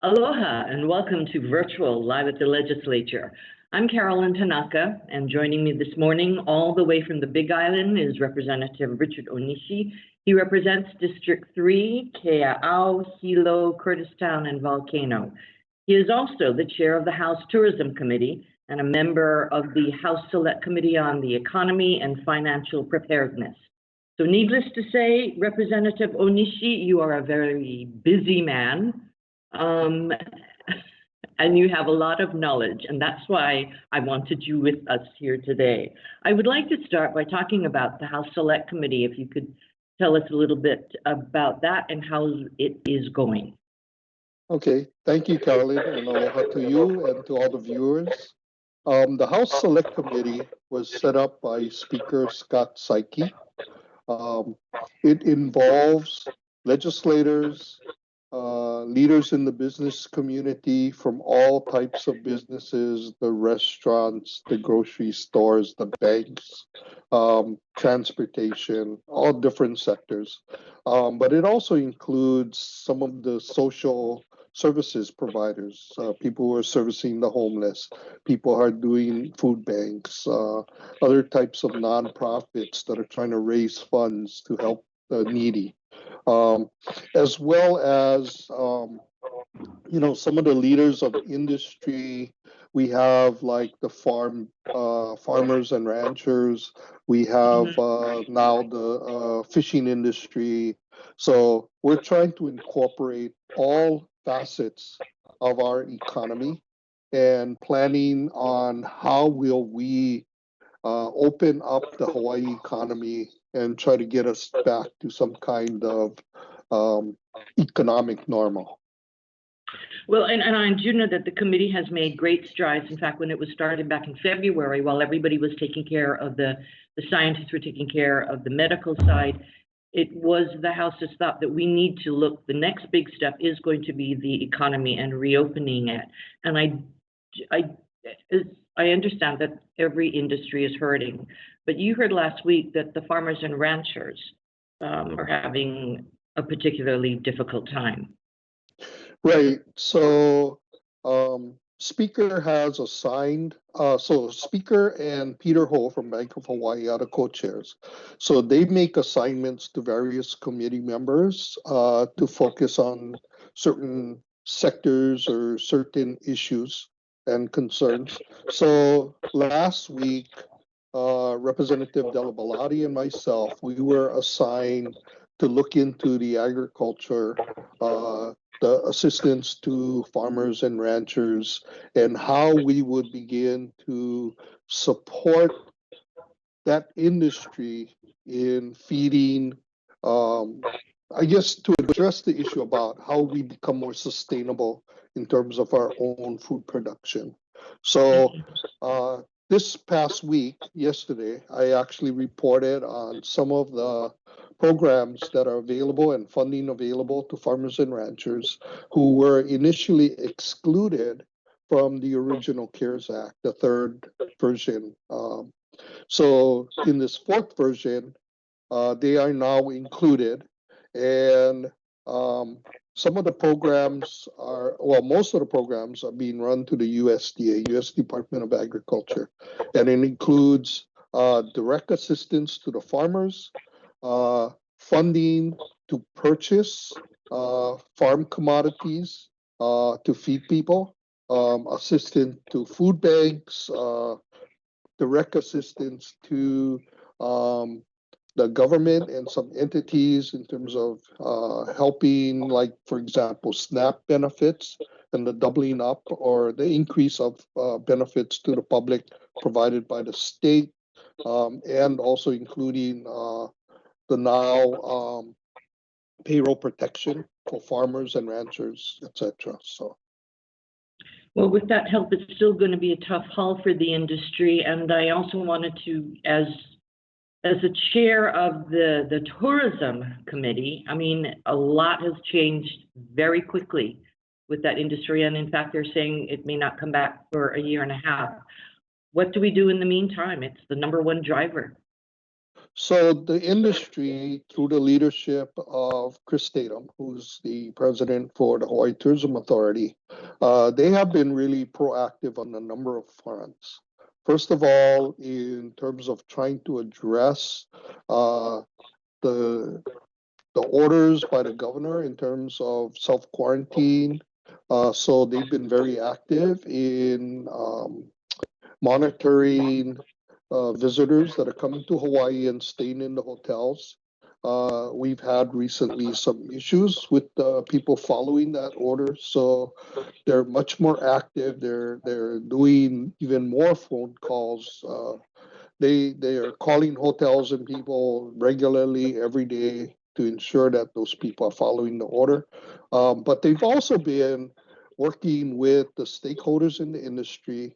Aloha and welcome to Virtual Live at the Legislature. I'm Carolyn Tanaka, and joining me this morning all the way from the Big Island is Representative Richard Onishi. He represents District 3, Kea'au, Hilo, Curtistown, and Volcano. He is also the chair of the House Tourism Committee and a member of the House Select Committee on the Economy and Financial Preparedness. So needless to say, Representative Onishi, you are a very busy man. And you have a lot of knowledge, and that's why I wanted you with us here today. I would like to start by talking about the House Select Committee, if you could tell us a little bit about that and how it is going. Okay, thank you, Carolyn, and aloha to you and to all the viewers. The House Select Committee was set up by Speaker Scott Saiki. It involves legislators, leaders in the business community from all types of businesses, the restaurants, the grocery stores, the banks, transportation, all different sectors. But it also includes some of the social services providers, people who are servicing the homeless, people who are doing food banks, other types of nonprofits that are trying to raise funds to help the needy. As well as some of the leaders of industry. We have like the farmers and ranchers. We have now the fishing industry. So we're trying to incorporate all facets of our economy and planning on how will we open up the Hawaii economy and try to get us back to some kind of economic normal. Well, and I do know that the committee has made great strides. In fact, when it was started back in February, while everybody was taking care of the scientists were taking care of the medical side, it was the House's thought that we need to look, the next big step is going to be the economy and reopening it. And I understand that every industry is hurting, but you heard last week that the farmers and ranchers are having a particularly difficult time. Right. So Speaker has assigned, so Speaker and Peter Ho from Bank of Hawaii are the co-chairs. So they make assignments to various committee members to focus on certain sectors or certain issues and concerns. So last week, Representative Della Balati and myself, we were assigned to look into the agriculture, the assistance to farmers and ranchers, and how we would begin to support that industry in feeding, I guess, to address the issue about how we become more sustainable in terms of our own food production. So this past week, yesterday, I actually reported on some of the programs that are available and funding available to farmers and ranchers who were initially excluded from the original CARES Act, the third version. So in this fourth version, they are now included, and some of the programs are, well, most of the programs are being run to the USDA, U.S. Department of Agriculture, and it includes direct assistance to the farmers, funding to purchase farm commodities to feed people, assistance to food banks, direct assistance to the government and some entities in terms of helping, like, for example, SNAP benefits and the doubling up or the increase of benefits to the public provided by the state, and also including the now payroll protection for farmers and ranchers, etc. So. Well, with that help, it's still going to be a tough haul for the industry. And I also wanted to, as the chair of the tourism committee, I mean, a lot has changed very quickly with that industry. And in fact, they're saying it may not come back for a year and a half. What do we do in the meantime? It's the #1 driver. So the industry, through the leadership of Chris Tatum, who's the president for the Hawaii Tourism Authority, they have been really proactive on a number of fronts. First of all, in terms of trying to address the the orders by the governor in terms of self-quarantine. So they've been very active in monitoring visitors that are coming to Hawaii and staying in the hotels. We've had recently some issues with people following that order, so they're much more active. They're doing even more phone calls. They are calling hotels and people regularly every day to ensure that those people are following the order. But they've also been working with the stakeholders in the industry,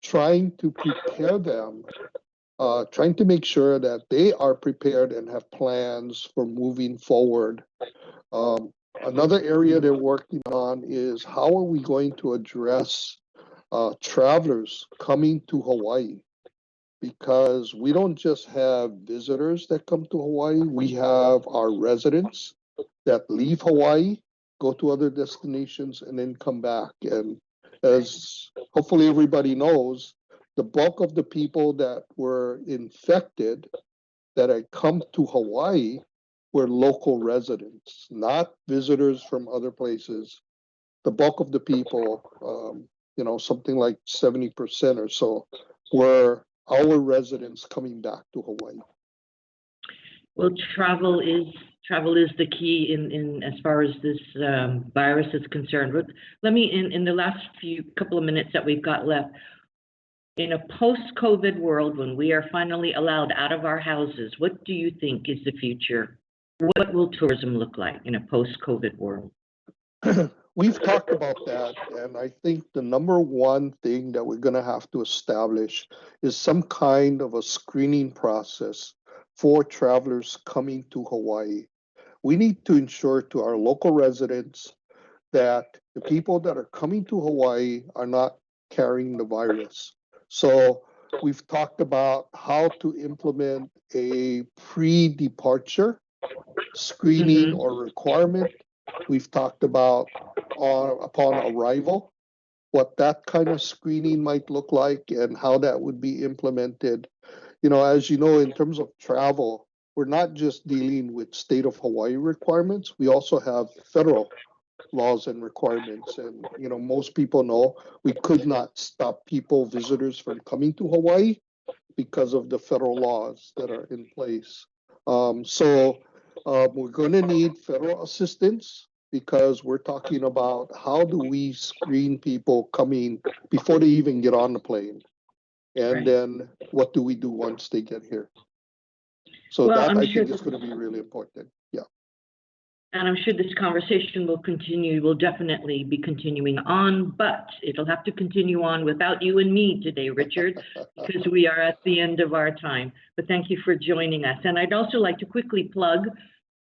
trying to prepare them, trying to make sure that they are prepared and have plans for moving forward. Another area they're working on is how are we going to address travelers coming to Hawaii? Because we don't just have visitors that come to Hawaii, we have our residents that leave Hawaii, go to other destinations, and then come back. And as hopefully everybody knows, the bulk of the people that were infected that had come to Hawaii were local residents, not visitors from other places. The bulk of the people, something like 70% or so, were our residents coming back to Hawaii. Well, travel is the key in as far as this virus is concerned. Let me in the last couple of minutes that we've got left. In a post-COVID world, when we are finally allowed out of our houses, what do you think is the future? What will tourism look like in a post-COVID world? We've talked about that, and I think the number one thing that we're going to have to establish is some kind of a screening process for travelers coming to Hawaii. We need to ensure to our local residents that the people that are coming to Hawaii are not carrying the virus. So we've talked about how to implement a pre-departure screening or requirement. We've talked about upon arrival, what that kind of screening might look like and how that would be implemented. As you know, in terms of travel, we're not just dealing with state of Hawaii requirements. We also have federal laws and requirements. And, most people know we could not stop visitors from coming to Hawaii because of the federal laws that are in place. So we're going to need federal assistance because we're talking about how do we screen people coming before they even get on the plane. And then what do we do once they get here? So I think is going to be really important. Yeah. And I'm sure this conversation will continue, will definitely be continuing on, but it'll have to continue on without you and me today, Richard, because we are at the end of our time. But thank you for joining us. And I'd also like to quickly plug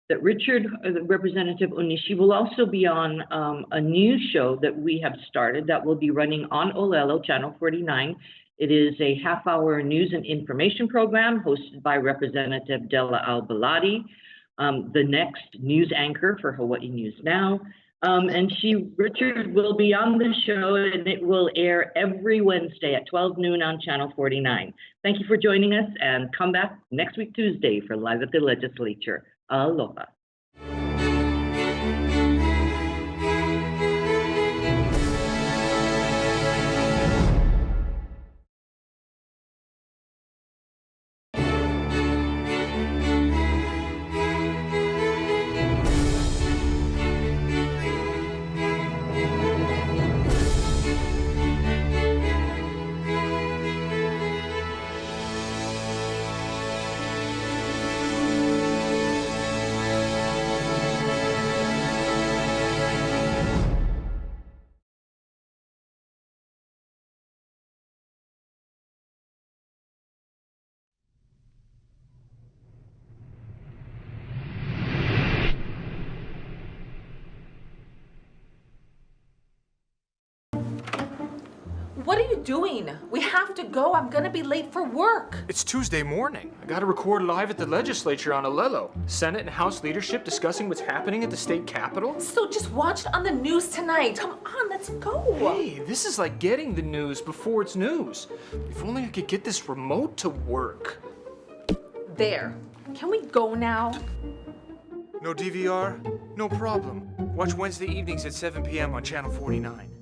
that Richard, Representative Onishi, will also be on a news show that we have started that will be running on Olelo, Channel 49. It is a half-hour news and information program hosted by Representative Della Al-Baladi, the next news anchor for Hawaii News Now. And Richard will be on the show, and it will air every Wednesday at 12 noon on Channel 49. Thank you for joining us, and come back next week, Tuesday, for Live at the Legislature. Aloha. What are you doing? We have to go. I'm gonna be late for work. It's Tuesday morning. I gotta record live at the legislature on Alelo. Senate and House leadership discussing what's happening at the state capitol. So just watch it on the news tonight. Come on, let's go. Hey, this is like getting the news before it's news. If only I could get this remote to work. There. Can we go now? No DVR? No problem. Watch Wednesday evenings at 7 p.m. on Channel 49.